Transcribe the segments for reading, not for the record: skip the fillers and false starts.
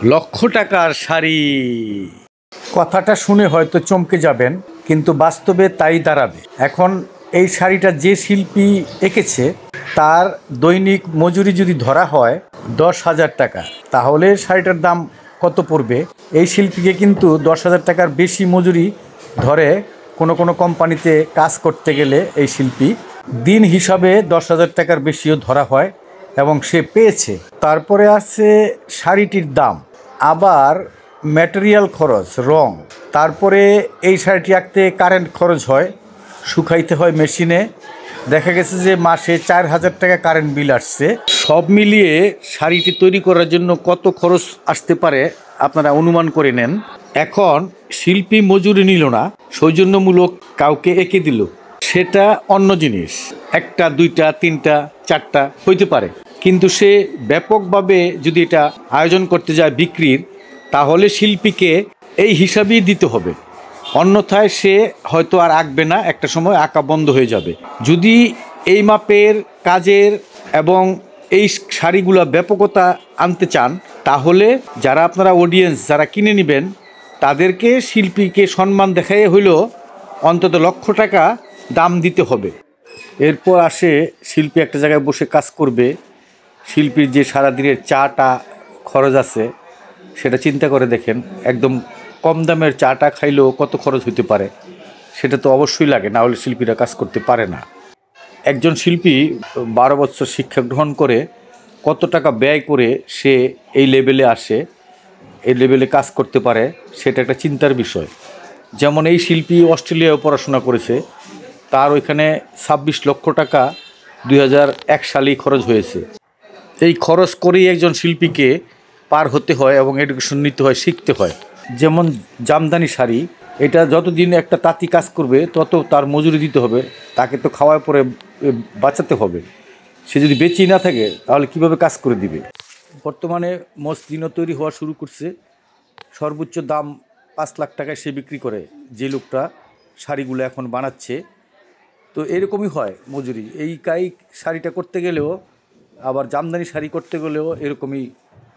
লক্ষ টাকার শাড়ি। কথাটা শুনে হয়তো চমকে যাবেন, কিন্তু বাস্তবে তাই দাঁড়াবে। এখন এই শাড়িটা যে শিল্পী এঁকেছে তার দৈনিক মজুরি যদি ধরা হয় 10,000 টাকা, তাহলে শাড়িটার দাম কত পড়বে? এই শিল্পীকে কিন্তু 10,000 টাকার বেশি মজুরি ধরে কোনো কোনো কোম্পানিতে কাজ করতে গেলে এই শিল্পী দিন হিসাবে 10,000 টাকার বেশিও ধরা হয় এবং সে পেয়েছে। তারপরে আছে শাড়িটির দাম, আবার ম্যাটেরিয়াল খরচ, রং, তারপরে এই শাড়িটি আঁকতে কারেন্ট খরচ হয়, শুকাইতে হয় মেশিনে। দেখা গেছে যে মাসে 4,000 টাকা কারেন্ট বিল আসছে। সব মিলিয়ে শাড়িটি তৈরি করার জন্য কত খরচ আসতে পারে আপনারা অনুমান করে নেন। এখন শিল্পী মজুরি নিল না, সৌজন্যমূলক কাউকে এঁকে দিল, সেটা অন্য জিনিস। একটা, দুইটা, তিনটা, চারটা হইতে পারে, কিন্তু সে ব্যাপকভাবে যদি এটা আয়োজন করতে যায় বিক্রির, তাহলে শিল্পীকে এই হিসাবেই দিতে হবে, অন্যথায় সে হয়তো আর আঁকবে না, একটা সময় আঁকা বন্ধ হয়ে যাবে। যদি এই মাপের কাজের এবং এই শাড়িগুলো ব্যাপকতা আনতে চান, তাহলে যারা আপনারা অডিয়েন্স যারা কিনে নেবেন তাদেরকে শিল্পীকে সম্মান দেখাই হইলেও অন্তত লক্ষ টাকা দাম দিতে হবে। এরপর আসে শিল্পী একটা জায়গায় বসে কাজ করবে, শিল্পীর যে সারাদিনের চাটা খরচ আছে সেটা চিন্তা করে দেখেন। একদম কম দামের চাটা খাইলেও কত খরচ হতে পারে, সেটা তো অবশ্যই লাগে, না হলে শিল্পীরা কাজ করতে পারে না। একজন শিল্পী 12 বছর শিক্ষা গ্রহণ করে কত টাকা ব্যয় করে সে এই লেভেলে আসে, এই লেভেলে কাজ করতে পারে, সেটা একটা চিন্তার বিষয়। যেমন এই শিল্পী অস্ট্রেলিয়ায় পড়াশোনা করেছে, তার ওইখানে 26 লক্ষ টাকা 2001 সালেই খরচ হয়েছে। এই খরচ করেই একজন শিল্পীকে পার হতে হয় এবং এডুকেশন নিতে হয়, শিখতে হয়। যেমন জামদানি শাড়ি, এটা যতদিন একটা তাঁতি কাজ করবে তত তার মজুরি দিতে হবে, তাকে তো খাওয়ার পরে বাঁচাতে হবে। সে যদি বেঁচেই না থাকে তাহলে কিভাবে কাজ করে দিবে? বর্তমানে মসলিনও তৈরি হওয়া শুরু করছে, সর্বোচ্চ দাম 5 লাখ টাকায় সে বিক্রি করে, যে লোকটা শাড়িগুলো এখন বানাচ্ছে। তো এরকমই হয় মজুরি। এই কায়িক শাড়িটা করতে গেলেও, আবার জামদানি শাড়ি করতে গেলেও এরকমই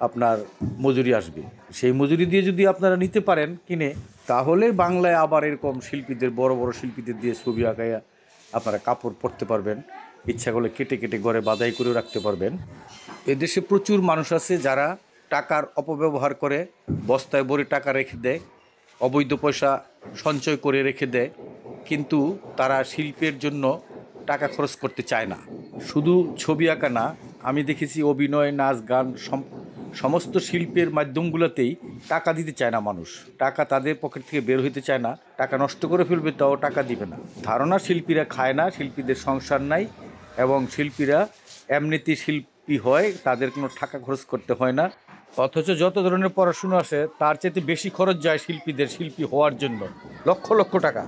আপনার মজুরি আসবে। সেই মজুরি দিয়ে যদি আপনারা নিতে পারেন কিনে, তাহলে বাংলায় আবার এরকম শিল্পীদের, বড় বড় শিল্পীদের দিয়ে ছবি আঁকাইয়া আপনারা কাপড় পরতে পারবেন, ইচ্ছা করলে কেটে কেটে ঘরে বাধাই করেও রাখতে পারবেন। এদেশে প্রচুর মানুষ আছে যারা টাকার অপব্যবহার করে, বস্তায় ভরে টাকা রেখে দেয়, অবৈধ পয়সা সঞ্চয় করে রেখে দেয়, কিন্তু তারা শিল্পের জন্য টাকা খরচ করতে চায় না। শুধু ছবি আঁকা না, আমি দেখেছি অভিনয়, নাচ, গান, সমস্ত শিল্পের মাধ্যমগুলোতেই টাকা দিতে চায় না মানুষ। টাকা তাদের পকেট থেকে বের হইতে চায় না, টাকা নষ্ট করে ফেলবে তাও টাকা দিবে না। ধারণা শিল্পীরা খায় না, শিল্পীদের সংসার নাই, এবং শিল্পীরা এমনিতেই শিল্পী হয়, তাদের কোনো টাকা খরচ করতে হয় না। অথচ যত ধরনের পড়াশুনো আছে তার চাইতে বেশি খরচ যায় শিল্পীদের শিল্পী হওয়ার জন্য, লক্ষ লক্ষ টাকা।